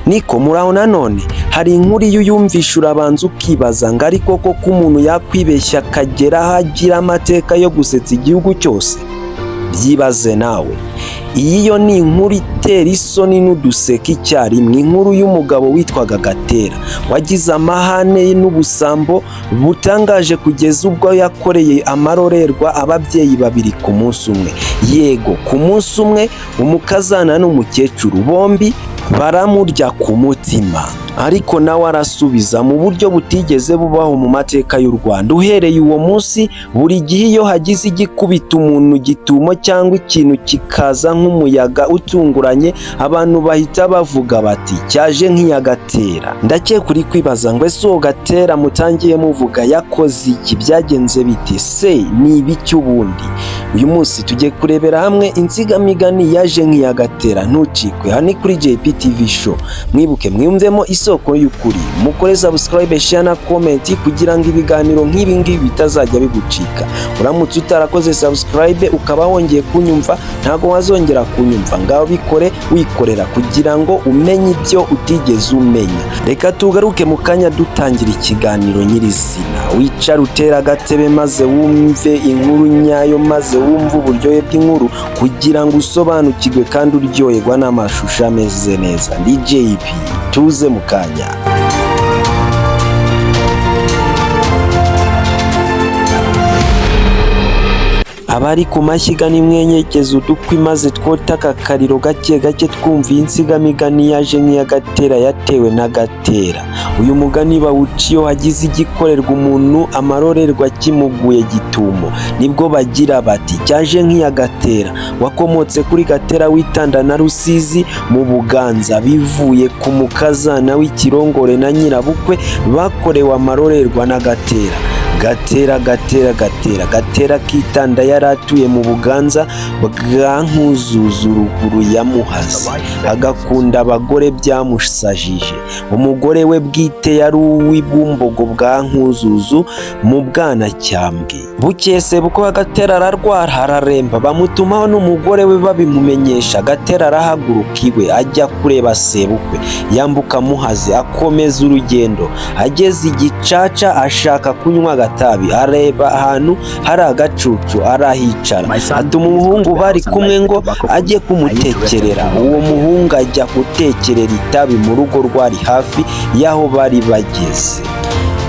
Niko muraho nanone hari inkuru iyo uyumvisha urabanza ukibaza ngo ariko koko umuntu yakwibeshya akagera aho agira amateka yo gusetsa igihugu cyose? Byibaze nawe. Iyi yo ni inkuru itera isoni n'uduseka icyarimwe, inkuru y'umugabo witwaga Gatera wagize amahane n'ubusambo butangaje kugeza ubwo yakoreye amarorerwa ababyeyi babiri ku munsi umwe. Yego, ku munsi umwe umukazana n'umukecuru bombi baramurya ku mutima, ariko nawe arasubiza mu buryo butigeze bubaho mu mateka y'u Rwanda. Uhereye uwo munsi buri gihe iyo hagize igikubita umuntu gitumo cyangwa ikintu kikaza nk'umuyaga utunguranye, abantu bahita bavuga bati cyaje nk'iya Gatera. Ndakeka uri kwibaza ngo ese uwo Gatera mutangiye muvuga yakoze iki, byagenze bite se, ni ibiki ubundi? Uyu munsi tugiye kurebera hamwe insigamigani yaje nk'iya Gatera. Ntucikwe, hani kuri Jeipi TV show. Mwibuke mwiyumvemo isoko y'ukuri, mukore subscribe, share na comment kugira ngo ibiganiro nk'ibi ngibi bitazajya bigucika. Uramutse utarakoze subscribe ukaba wongeye kunyumva, ntago wazongera kunyumva, ngaho bikore wikorera kugira ngo umenye ibyo utigeze umenya. Reka tugaruke mu kanya dutangira ikiganiro nyirizina. Wicara utera agatebe maze wumve inkuru nyayo, maze wumve uburyohe bw'inkuru kugira ngo usobanukirwe kandi uryoherwa n'amashusho ameze neza. Ndi Jeipi, tuze mu kanya. Abari ku mashyiga nimwenyekeza udukwi maze twotaka akariro gake gake twumva insigamigani yaje nk'iya Gatera yatewe na Gatera. Uyu mugani bawuca iyo hagize igikorerwa umuntu amarorerwa kimuguye gitumo, nibwo bagira bati cyaje nk'iya Gatera. Wakomotse kuri Gatera w'Itanda na Rusizi mu Buganza, bivuye ku mukazana w'ikirongore na nyirabukwe bakorewe amarorerwa na Gatera. Gatera k'Itanda yari atuye mu Buganza bwa Zurukundo ya Muhazi, agakunda abagore byamusajije. Umugore we bwite yari uw'ibumbogo bwa Zurukundo mu Bwanacyambwe. Bukese buko Gatera ararwara araremba, bamutumaho n'umugore we babimumenyesha. Gatera arahaguruka iwe ajya kureba sebukwe, yambuka Muhazi akomeza urugendo. Ageze igicaca ashaka kunywa agatabi, areba ahantu hari agacucu arahicara, atuma umuhungu bari kumwe ngo ajye kumutekerera. Uwo muhungu ajya gutekerera itabi mu rugo rwari hafi y'aho bari bageze.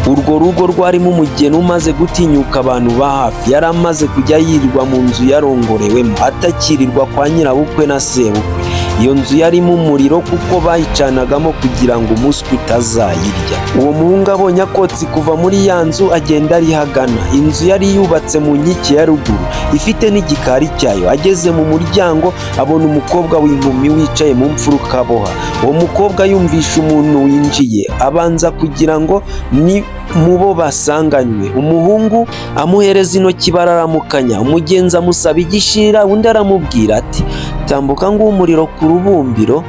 Urwo rugo rwarimo umugeni umaze gutinyuka abantu ba hafi, yari amaze kujya yirirwa mu nzu yarongorewemo, atakirirwa kwa nyirabukwe na sebukwe. Iyo nzu yarimo umuriro kuko bayicanagamo kugira ngo umuswi utazayirya. Uwo muhungu abonye akotsi kuva muri ya nzu agenda arihagana. Inzu yari yubatse mu nkike ya ruguru ifite n'igikari cyayo. Ageze mu muryango abona umukobwa w'inkumi wicaye mu mfuruka aboha. Uwo mukobwa yumvisha umuntu winjiye, abanza kugira ngo ni mubo basanganywe. Umuhungu amuhereza intoki bararamukanya. Umugenzi amusaba igishira, undi aramubwira ati tambuka ngo umuriro ku rubumbiro.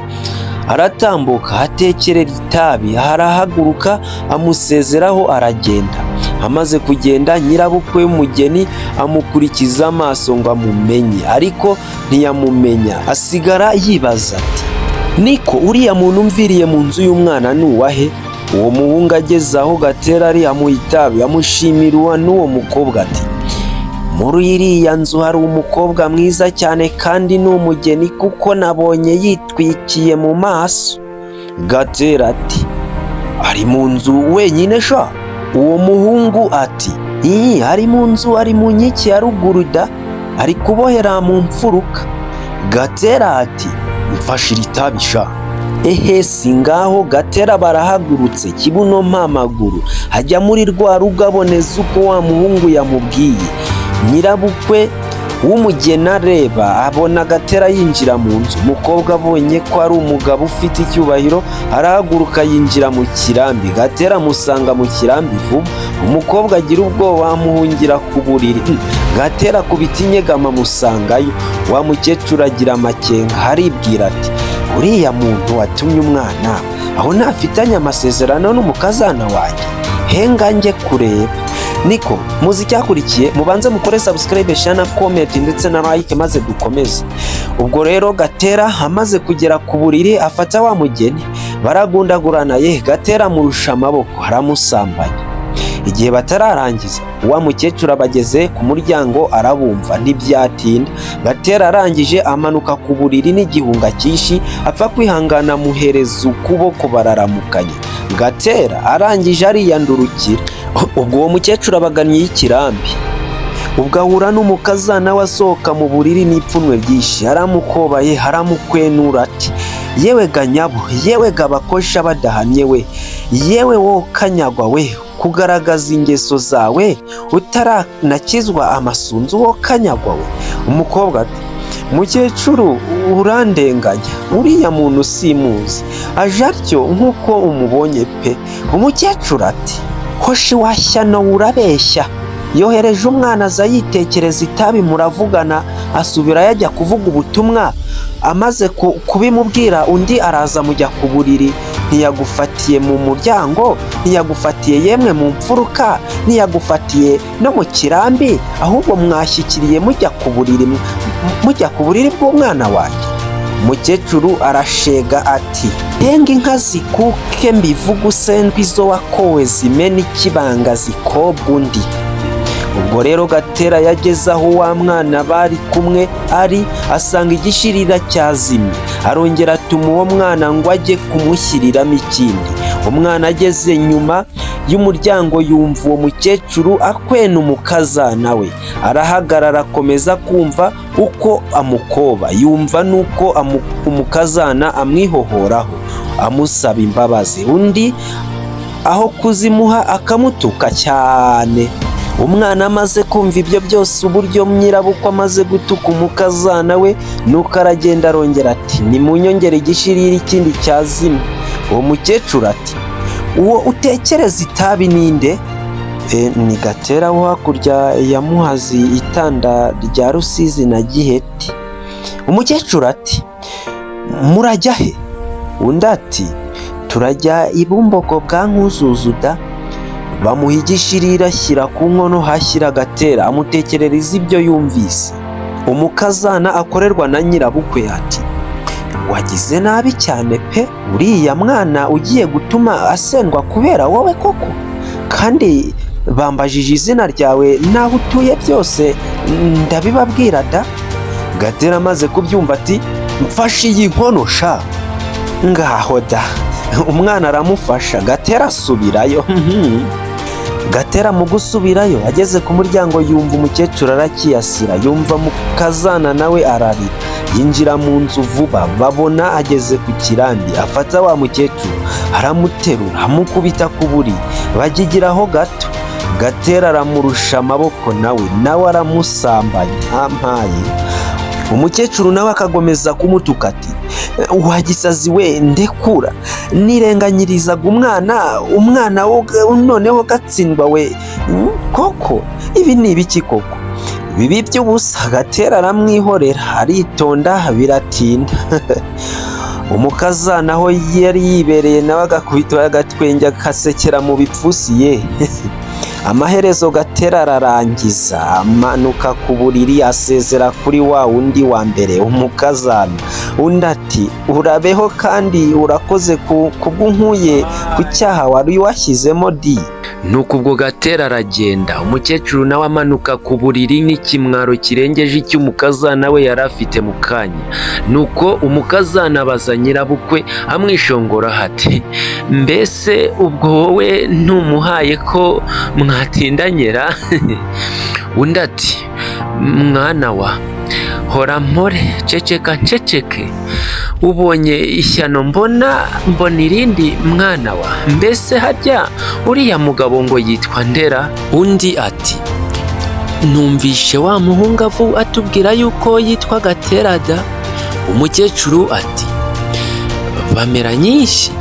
Aratambuka atekerera itabi, arahaguruka amusezeraho aragenda. Amaze kugenda nyirabukwe w'umugeni amukurikiza amaso ngo amumenye, ariko ntiyamumenya. Asigara yibaza ati niko uriya muntu umviriye mu nzu y'umwana nuwahe? Uwo muhungu ageze aho Gatera ari amuha itabi, amushimira n'uwo mukobwa ati muri iriya nzu hari umukobwa mwiza cyane kandi n'umugeni kuko nabonye yitwikiye mu maso. Gatera ati ari mu nzu wenyine sha? Uwo muhungu ati ari mu nzu, ari mu nkike ya ruguru da, ari kubohera mu mfuruka. Gatera ati mfashira itabi sha. Singaho. Gatera barahagurutse kibuno mpamaguru hajya muri rwa rugo aboneza uko wa muhungu yamubwiye. Nyirabukwe w'umugeni areba abona Gatera yinjira mu nzu. Umukobwa abonye ko ari umugabo ufite icyubahiro arahaguruka yinjira mu kirambi. Gatera amusanga mu kirambi vuba. Umukobwa agira ubwoba amuhungira ku buriri. Gatera akubita inyegama amusangayo. Wa mukecuru agira amakenga aribwira ati uriya muntu watumye umwana aho ntafitanye amasezerano n'umukazana wanjye, henga njye kureba. Niko muzi cyakurikiye, mubanze mukore subscribe, share na comment ndetse na like maze dukomeze. Ubwo rero Gatera amaze kugera ku buriri afata wa mugeni baragundagurana. Gatera amurusha amaboko aramusambanya. Igihe batararangiza, wa mukecuru abageze ku muryango arabumva. Ntibyatinda, Gatera arangije amanuka ku buriri n'igihunga cyinshi, apfa kwihangana amuhereza ukuboko bararamukanye. Gatera arangije ariyandurukira. Ubwo uwo mukecuru abagannye y'ikirambi. Ubwo ahura n'umukazana we asohoka mu buriri n'ipfunwe ryinshi, aramukobaye aramukwenura ati, yewe ganyabo, yewe gabakosha badahanye we, yewe wo kanyagwa we, kugaragaza ingeso zawe utaranakizwa amasunzu wo kanyagwa we. Umukobwa ati, mukecuru urandenganya, uriya muntu simuzi, aje atyo nk'uko umubonye pe. Umukecuru ati, hoshi washyano urabeshya. Yohereje umwana aza yitekereza itabi muravugana, asubira yajya kuvuga ubutumwa. Amaze kubimubwira, undi araza mujya ku buriri. Ntiyagufatiye mu muryango, ntiyagufatiye yemwe mu mfuruka, ntiyagufatiye no mu kirambi, ahubwo mwashyikiriye mujya ku buriri bw'umwana wanjye. Umukecuru arashega ati, henga inka zikuke mbivuga usendwe, izo wakowe zimena ikibanga zikobwa undi. Ubwo rero Gatera yageze aho wa mwana bari kumwe ari, asanga igishirira cyazimye. Arongera atuma uwo mwana ngo ajye kumushyiriramo ikindi. Umwana ageze nyuma y'umuryango yumva uwo mukecuru akwena umukazana we. Arahagarara akomeza kumva uko amukoba, yumva nuko umukazana amwihohoraho amusaba imbabazi. Undi aho kuzimuha akamutuka cyane. Umwana amaze kumva ibyo byose, uburyo nyirabukwe amaze gutuka umukazana we, nuko aragenda arongera ati, nimunyongere igishirira ikindi cyazimye. Uwo mukecuru ati, uwo utekereza itabi ninde? Ni Gatera wo hakurya ya Muhazi, Itanda rya Rusizi na Giheti. Umukecuru ati, murajya he? Undi ati, turajya i Bumbogo bwa Nkuzuzuda. Bamuha igishirira ashyira ku nkono, hashyira Gatera amutekerereza ibyo yumvise. Umukazana akorerwa na nyirabukwe ati, wagize nabi cyane pe, uriya mwana ugiye gutuma asendwa kubera wowe koko? Kandi bambajije izina ryawe n'aho utuye byose ndabibabwira da. Gatera amaze kubyumva ati, mfashe iyi nkono sha. Ngaho da. Umwana aramufasha, Gatera asubirayo. Gatera mu gusubirayo ageze ku muryango yumva umukecuru arakiyasira, yumva mukazana nawe ararira. Yinjira mu nzu vuba, babona ageze ku kirambi. Afata wa mukecuru aramuterura amukubita ku buriri, bagigiraho gato. Gatera aramurusha amaboko nawe aramusambanya ampaye. Umukecuru nawe akagomeza kumutuka ati, wagisazi we, ndekura, nirenganyirizaga umwana wo noneho gatsindwa we. Koko ibi ni ibiki koko? Bibi by'ubusa. Gatera aramwihorera, aritonda biratinda. Umukazana aho yari yibereye nawe agakubita agatwenge akasekera mu bipfusi ye. Amaherezo Gatera ararangiza, amanuka ku buriri asezera kuri wa wundi wa mbere, umukazana. Undi ati, urabeho kandi urakoze kubw'unkuye ku cyaha wari washyizemo di. Nuko ubwo Gatera aragenda, umukecuru nawe amanuka ku buriri n'ikimwaro kirengeje icy'umukazana we yari afite mu kanya. Nuko umukazana abaza nyirabukwe amwishongora hati, mbese ubwo wowe ntumuhaye ko mwatindanyera? Undi ati, mwana wa, hora mpore, ceceka nceceke, ubonye ishyano mbona irindi mwana wa, mbese harya uriya mugabo ngo yitwa Ndera? Undi ati, numvishe wa muhungavu atubwira yuko yitwa Gatera da. Umukecuru ati, bamera nyinshi,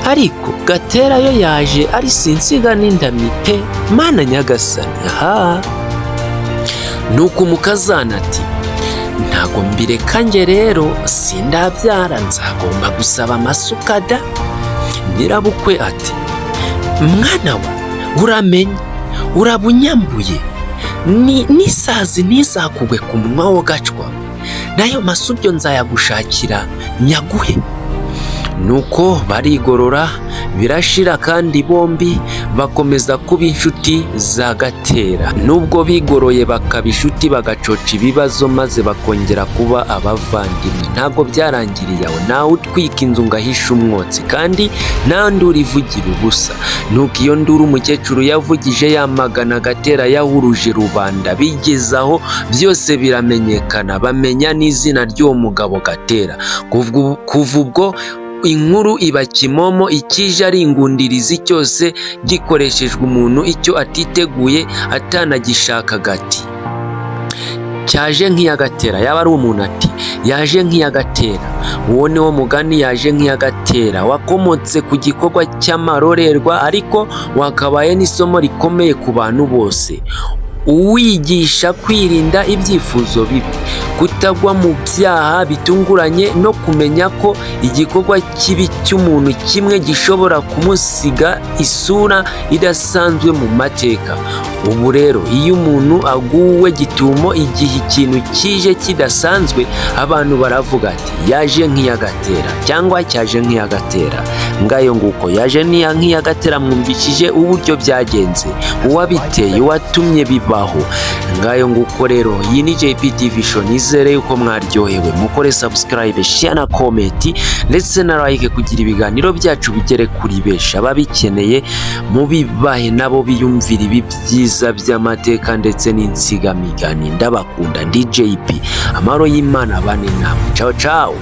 ariko Gatera yo yaje ari sinsiga n'indami pe, mana nyagasani. Aha. Nuko umukazana ati, ntago mbireka nge rero, sindabyara, nzagomba gusaba amasuka da. Nyirabukwe ati, mwana wa, uramenye, urabunyambuye, n'isazi ntizakugwe ku munwa wo gacwa, nayo masubyo nzayagushakira nyaguhe. nuko barigorora birashira kandi bombi bakomeza kuba inshuti za Gatera. Nubwo bigoroye bakaba inshuti bagacoca ibibazo maze bakongera kuba abavandimwe, ntabwo byarangiriye aho. Nawe utwika inzu ngahisha umwotsi kandi nta nduru ivugira ubusa. Nuko iyo nduru umukecuru yavugije yamagana Gatera yahuruje rubanda, bigezaho byose biramenyekana, bamenya n'izina ry'uwo mugabo Gatera. Kuva ubwo inkuru iba kimomo, ikije ari ingundirizi cyose gikoreshejwe umuntu icyo atiteguye atanagishakaga. Ati cyaje nk'iya Gatera, yaba ari umuntu ati yaje nk'iya Gatera. Uwo ni wo mugani yaje nk'iya Gatera, wakomotse ku gikorwa cy'amarorerwa ariko wakabaye n'isomo rikomeye ku bantu bose. Uwigisha kwirinda ibyifuzo bibi, kutagwa mu byaha bitunguranye, no kumenya ko igikorwa kibi cy'umuntu kimwe gishobora kumusiga isura idasanzwe mu mateka. Ubu rero iyo umuntu aguwe gitumo igihe ikintu kije kidasanzwe, abantu baravuga ati yaje nk'iya Gatera cyangwa cyaje nk'iya Gatera. Ngayo nguko yaje nk'iya Gatera, mwumvishije uburyo byagenze, uwabiteye, uwatumye bibaho. Ngayo nguko rero, iyi ni Jeipi TV show, nizere yuko mwaryohewe. Mukore subscribe, share na comment ndetse na like kugira ibiganiro byacu bigere kuri benshi. Ababikeneye mubibahe nabo biyumvira ibi byiza by'amateka ndetse n'insigamigani. Ndabakunda, ndi Jeipi. Amaro y'Imana bane namwe. Ciao ciao.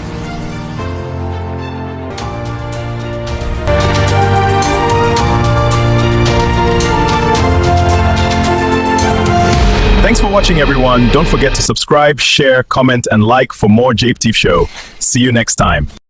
Thanks for watching, everyone. Don't forget to subscribe, share, comment, and like for more Jeipi TV show. See you next time.